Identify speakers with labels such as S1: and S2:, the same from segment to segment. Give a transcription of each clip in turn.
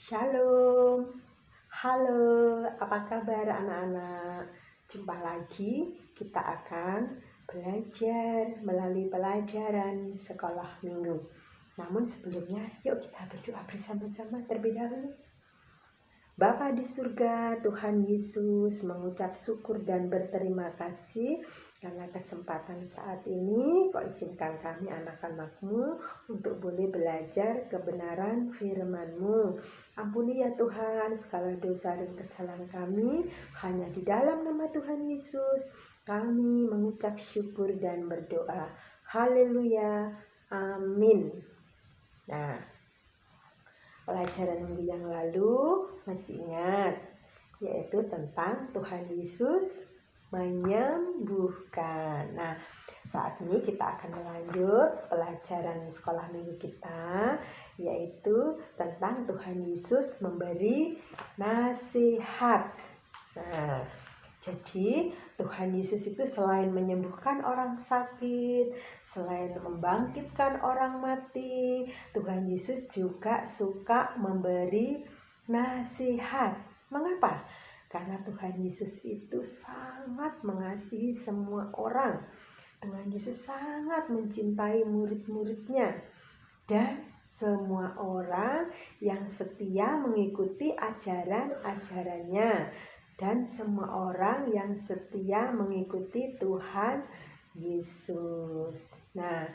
S1: Shalom, halo, apa kabar anak-anak? Jumpa lagi, kita akan belajar melalui pelajaran sekolah minggu. Namun sebelumnya, yuk kita berdoa bersama-sama terlebih dahulu. Bapa di surga, Tuhan Yesus mengucap syukur dan berterima kasih karena kesempatan saat ini Kau izinkan kami anak-anak-Mu untuk boleh belajar kebenaran firman-Mu. Ampuni ya Tuhan segala dosa dan kesalahan kami, hanya di dalam nama Tuhan Yesus kami mengucap syukur dan berdoa. Haleluya, amin. Nah, pelajaran minggu yang lalu masih ingat, yaitu tentang Tuhan Yesus menyembuhkan. Nah, saat ini kita akan melanjut pelajaran sekolah minggu kita, yaitu tentang Tuhan Yesus memberi nasihat. Nah, jadi Tuhan Yesus itu selain menyembuhkan orang sakit, selain membangkitkan orang mati, Tuhan Yesus juga suka memberi nasihat. Mengapa? Karena Tuhan Yesus itu sangat mengasihi semua orang. Tuhan Yesus sangat mencintai murid-muridnya. Dan semua orang yang setia mengikuti ajaran-ajarannya. Dan semua orang yang setia mengikuti Tuhan Yesus. Nah,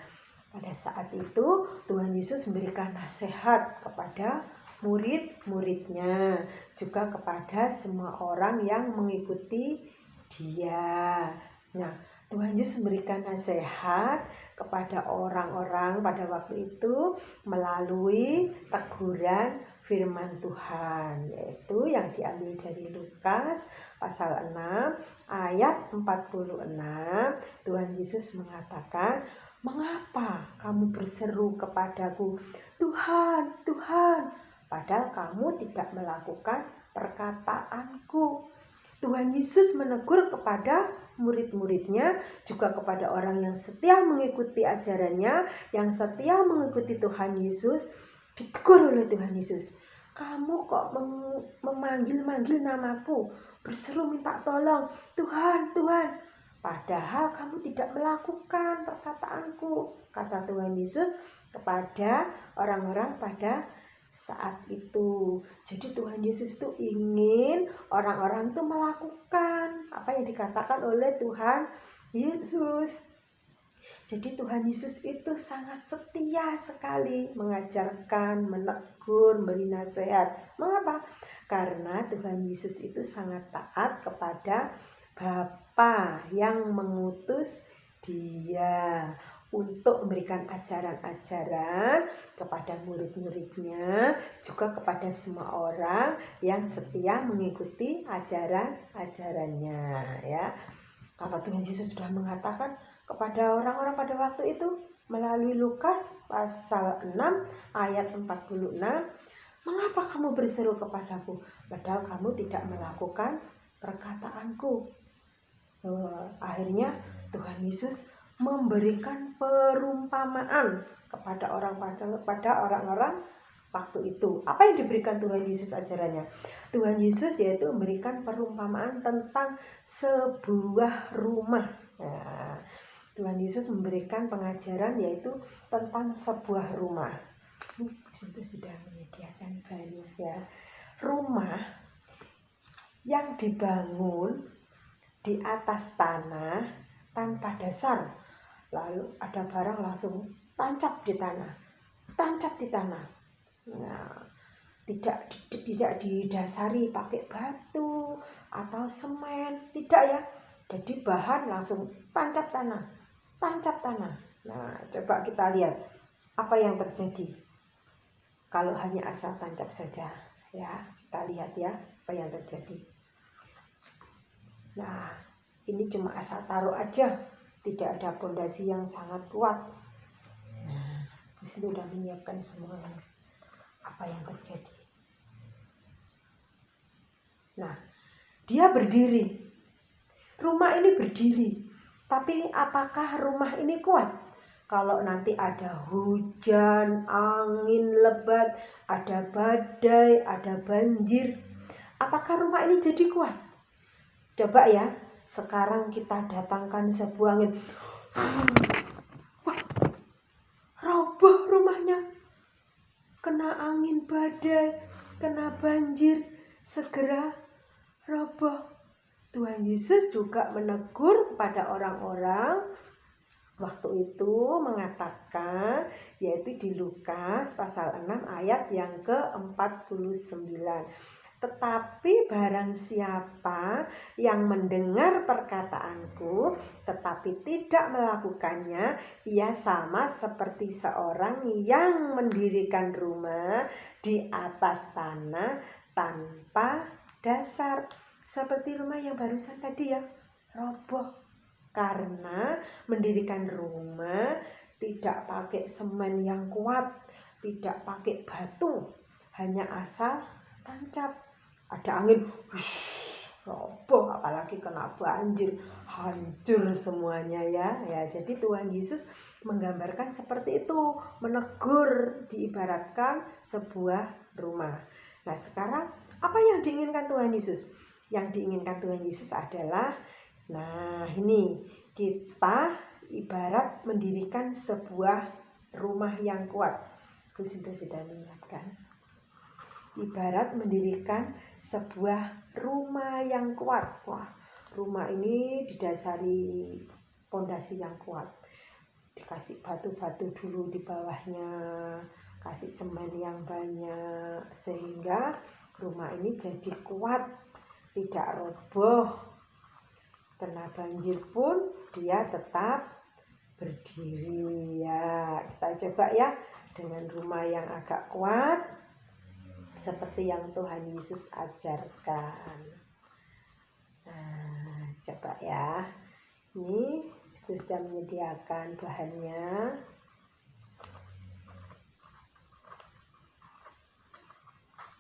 S1: pada saat itu Tuhan Yesus memberikan nasihat kepada murid-muridnya, juga kepada semua orang yang mengikuti Dia. Nah, Tuhan Yesus memberikan nasihat kepada orang-orang pada waktu itu melalui teguran firman Tuhan, yaitu yang diambil dari Lukas pasal 6 ayat 46. Tuhan Yesus mengatakan, "Mengapa kamu berseru kepadaku, Tuhan, Tuhan, padahal kamu tidak melakukan perkataanku?" Tuhan Yesus menegur kepada murid-muridnya, juga kepada orang yang setia mengikuti ajarannya, yang setia mengikuti Tuhan Yesus. Ditegur oleh Tuhan Yesus, "Kamu kok memanggil-manggil namaku, berseru minta tolong, Tuhan, Tuhan, padahal kamu tidak melakukan perkataanku," kata Tuhan Yesus kepada orang-orang pada saat itu. Jadi Tuhan Yesus itu ingin orang-orang itu melakukan apa yang dikatakan oleh Tuhan Yesus. Jadi Tuhan Yesus itu sangat setia sekali mengajarkan, menegur, memberi nasihat. Mengapa? Karena Tuhan Yesus itu sangat taat kepada Bapa yang mengutus Dia untuk memberikan ajaran-ajaran kepada murid-muridnya, juga kepada semua orang yang setia mengikuti ajaran-ajarannya, ya. Karena Tuhan Yesus sudah mengatakan kepada orang-orang pada waktu itu melalui Lukas pasal 6 ayat 46, "Mengapa kamu berseru kepadaku, padahal kamu tidak melakukan perkataanku?" Akhirnya Tuhan Yesus memberikan perumpamaan kepada orang-orang waktu itu. Apa yang diberikan Tuhan Yesus ajarannya? Tuhan Yesus yaitu memberikan perumpamaan tentang sebuah rumah. Nah, Tuhan Yesus memberikan pengajaran yaitu tentang sebuah rumah. Itu sudah menyediakan banyak, ya. Rumah yang dibangun di atas tanah tanpa dasar, lalu ada barang langsung tancap di tanah. Nah, tidak didasari pakai batu atau semen, tidak, ya. Jadi bahan langsung tancap tanah. Nah, coba kita lihat apa yang terjadi kalau hanya asal tancap saja, ya. Kita lihat, ya, apa yang terjadi. Nah, ini cuma asal taruh aja, tidak ada fondasi yang sangat kuat. Nah, Gus sudah menyiapkan semuanya. Apa yang terjadi? Nah, dia berdiri. Rumah ini berdiri. Tapi apakah rumah ini kuat? kalau nanti ada hujan, angin lebat, ada badai, ada banjir, apakah rumah ini jadi kuat? Coba ya, sekarang kita datangkan sebuah angin. Wah, roboh rumahnya. Kena angin badai, kena banjir, segera roboh. Tuhan Yesus juga menegur kepada orang-orang waktu itu mengatakan, yaitu di Lukas pasal 6 ayat yang ke-49. Tetapi barang siapa yang mendengar perkataanku tetapi tidak melakukannya, ia sama seperti seorang yang mendirikan rumah di atas tanah tanpa dasar. Seperti rumah yang barusan tadi ya, roboh. Karena mendirikan rumah tidak pakai semen yang kuat, tidak pakai batu, hanya asal tancap. Ada angin, roboh, apalagi kena banjir, hancur semuanya ya. Jadi Tuhan Yesus menggambarkan seperti itu, menegur, diibaratkan sebuah rumah. Nah sekarang apa yang diinginkan Tuhan Yesus? Yang diinginkan Tuhan Yesus adalah, nah ini kita ibarat mendirikan sebuah rumah yang kuat. Bu Sinta sudah mengingatkan. Ibarat mendirikan sebuah rumah yang kuat. Wah, rumah ini didasari pondasi yang kuat. Dikasih batu-batu dulu di bawahnya, kasih semen yang banyak, sehingga rumah ini jadi kuat, tidak roboh. Kena banjir pun dia tetap berdiri ya. Kita coba ya dengan rumah yang agak kuat seperti yang Tuhan Yesus ajarkan. Nah, coba ya. Ini sudah menyediakan bahannya.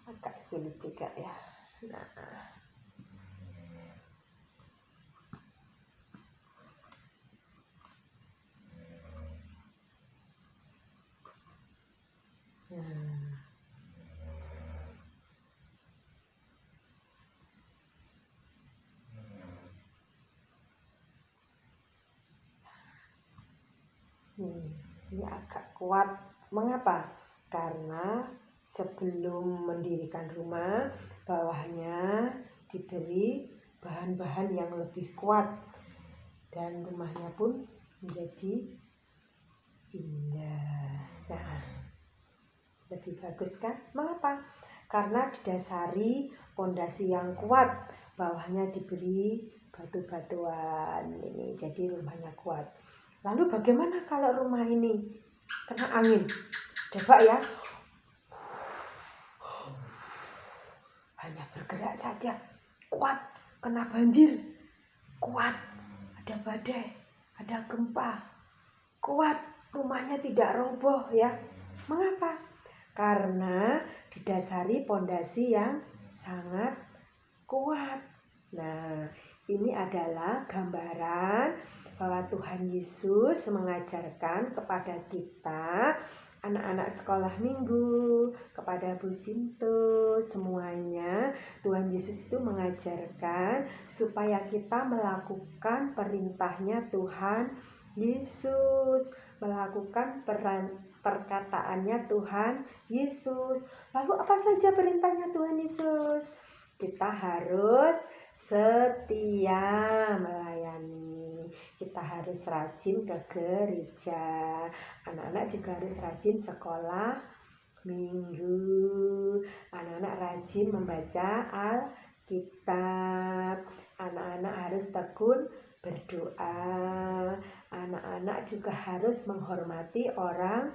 S1: Agak sulit juga ya. Nah, ini agak kuat. Mengapa? Karena sebelum mendirikan rumah, bawahnya diberi bahan-bahan yang lebih kuat, dan rumahnya pun menjadi indah. Nah, lebih bagus kan? Mengapa? Karena didasari pondasi yang kuat, bawahnya diberi batu-batuan. Ini jadi rumahnya kuat. Lalu bagaimana kalau rumah ini kena angin? Coba ya. Hanya bergerak saja, kuat. Kena banjir, kuat. Ada badai, ada gempa, kuat. Rumahnya tidak roboh ya. Mengapa? Karena didasari pondasi yang sangat kuat. Nah, ini adalah gambaran bahwa Tuhan Yesus mengajarkan kepada kita, anak-anak sekolah minggu, kepada Bu Sinto, semuanya. Tuhan Yesus itu mengajarkan supaya kita melakukan perintahnya Tuhan Yesus, melakukan perkataannya Tuhan Yesus. Lalu apa saja perintahnya Tuhan Yesus? Kita harus setia melayani. Kita harus rajin ke gereja. Anak-anak juga harus rajin sekolah minggu. Anak-anak rajin membaca Alkitab. Anak-anak harus tekun berdoa. Anak-anak juga harus menghormati orang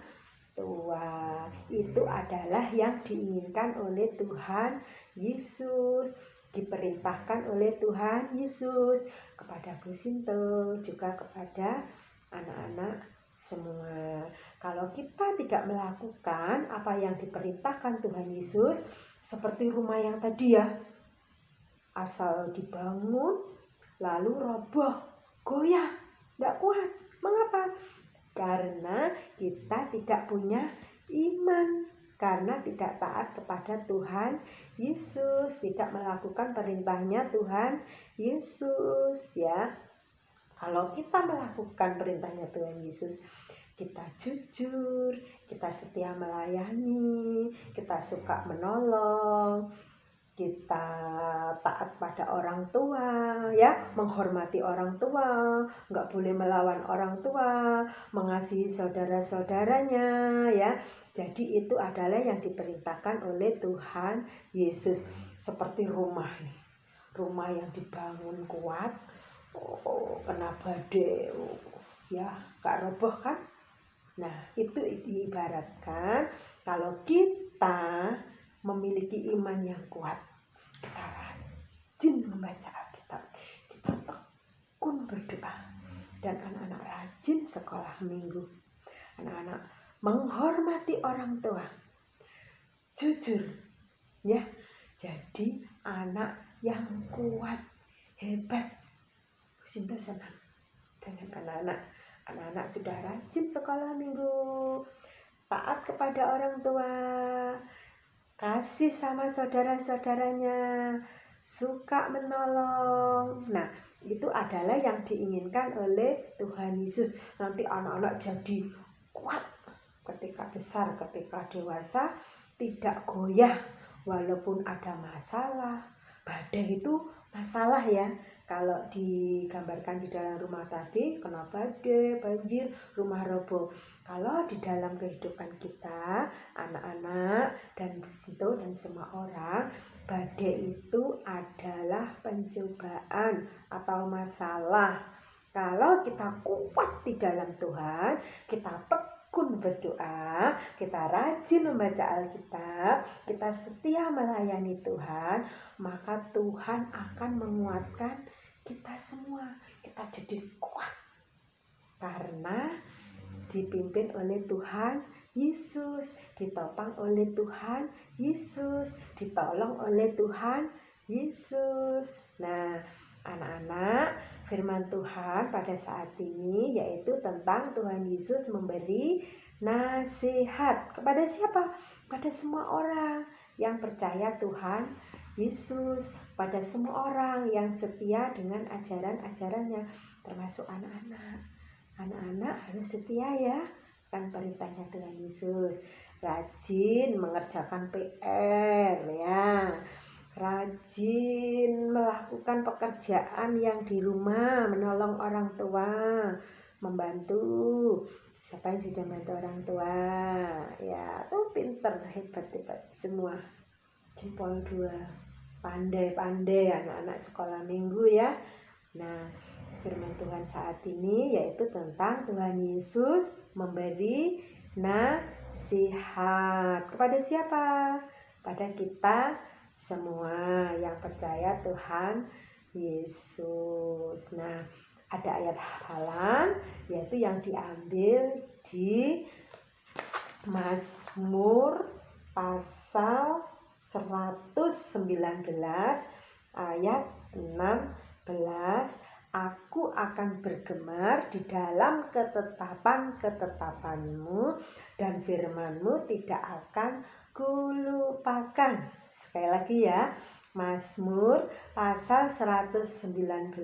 S1: tua. Itu adalah yang diinginkan oleh Tuhan Yesus, diperintahkan oleh Tuhan Yesus kepada Bu Sinto, juga kepada anak-anak semua. Kalau kita tidak melakukan apa yang diperintahkan Tuhan Yesus, seperti rumah yang tadi ya, asal dibangun lalu roboh, goyah, tidak kuat. Mengapa? Karena kita tidak punya iman, karena tidak taat kepada Tuhan Yesus, tidak melakukan perintahnya Tuhan Yesus ya. Kalau kita melakukan perintahnya Tuhan Yesus, kita jujur, kita setia melayani, kita suka menolong, kita taat pada orang tua ya, menghormati orang tua, nggak boleh melawan orang tua, mengasihi saudara-saudaranya ya. Jadi itu adalah yang diperintahkan oleh Tuhan Yesus. Seperti rumah nih, rumah yang dibangun kuat, kena badai, ya gak roboh kan. Nah itu diibaratkan kalau kita memiliki iman yang kuat, kita rajin membaca Alkitab, kita tekun berdoa, dan anak-anak rajin sekolah minggu, anak-anak menghormati orang tua, jujur ya, jadi anak yang kuat, hebat. Sinta senang dengan anak-anak sudah rajin sekolah minggu, taat kepada orang tua, kasih sama saudara-saudaranya, suka menolong. Nah, itu adalah yang diinginkan oleh Tuhan Yesus. Nanti anak-anak jadi kuat ketika besar, ketika dewasa, tidak goyah walaupun ada masalah. Badai itu masalah ya. Kalau digambarkan di dalam rumah tadi, kena badai, banjir, rumah roboh. Kalau di dalam kehidupan kita, anak-anak dan Businto dan semua orang, badai itu adalah pencobaan atau masalah. Kalau kita kuat di dalam Tuhan, kita tekun berdoa, kita rajin membaca Alkitab, kita setia melayani Tuhan, maka Tuhan akan menguatkan kita semua. Kita jadi kuat karena dipimpin oleh Tuhan Yesus, ditopang oleh Tuhan Yesus, ditolong oleh Tuhan Yesus. Nah, anak-anak, firman Tuhan pada saat ini yaitu tentang Tuhan Yesus memberi nasihat kepada siapa? Pada semua orang yang percaya Tuhan Yesus, pada semua orang yang setia dengan ajaran-ajarannya, termasuk anak-anak. Anak-anak harus setia ya, kan perintahnya Tuhan Yesus. Rajin mengerjakan PR ya, rajin melakukan pekerjaan yang di rumah, menolong orang tua, membantu. Siapa yang sudah membantu orang tua ya, tuh pinter, hebat semua, jempol 2, pandai-pandai anak-anak sekolah minggu ya. Nah, firman Tuhan saat ini yaitu tentang Tuhan Yesus memberi nasihat kepada siapa? Pada kita semua yang percaya Tuhan Yesus. Nah, ada ayat hafalan yaitu yang diambil di Mazmur pasal 119 ayat 16. Aku akan bergemar di dalam ketetapan-ketetapanmu, dan firmanmu tidak akan kulupakan. Sekali lagi ya, Mazmur pasal 119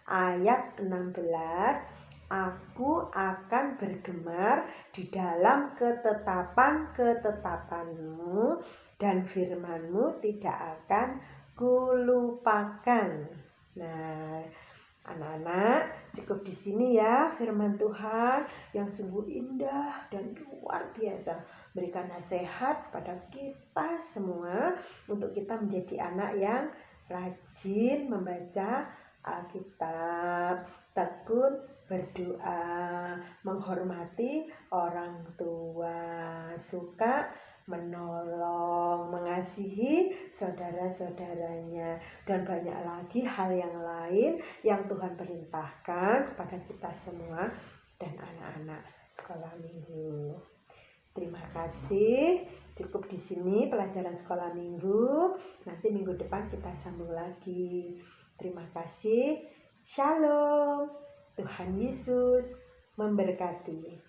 S1: ayat 16. Aku akan bergemar di dalam ketetapan-ketetapanmu, dan firmanmu tidak akan kulupakan. Nah, anak-anak, cukup di sini ya firman Tuhan yang sungguh indah dan luar biasa, berikan nasihat pada kita semua untuk kita menjadi anak yang rajin membaca Alkitab, tekun berdoa, menghormati orang tua, suka menolong, mengasihi saudara-saudaranya, dan banyak lagi hal yang lain yang Tuhan perintahkan kepada kita semua dan anak-anak sekolah minggu. Terima kasih. Cukup di sini pelajaran sekolah minggu. Nanti minggu depan kita sambung lagi. Terima kasih. Shalom. Tuhan Yesus memberkati.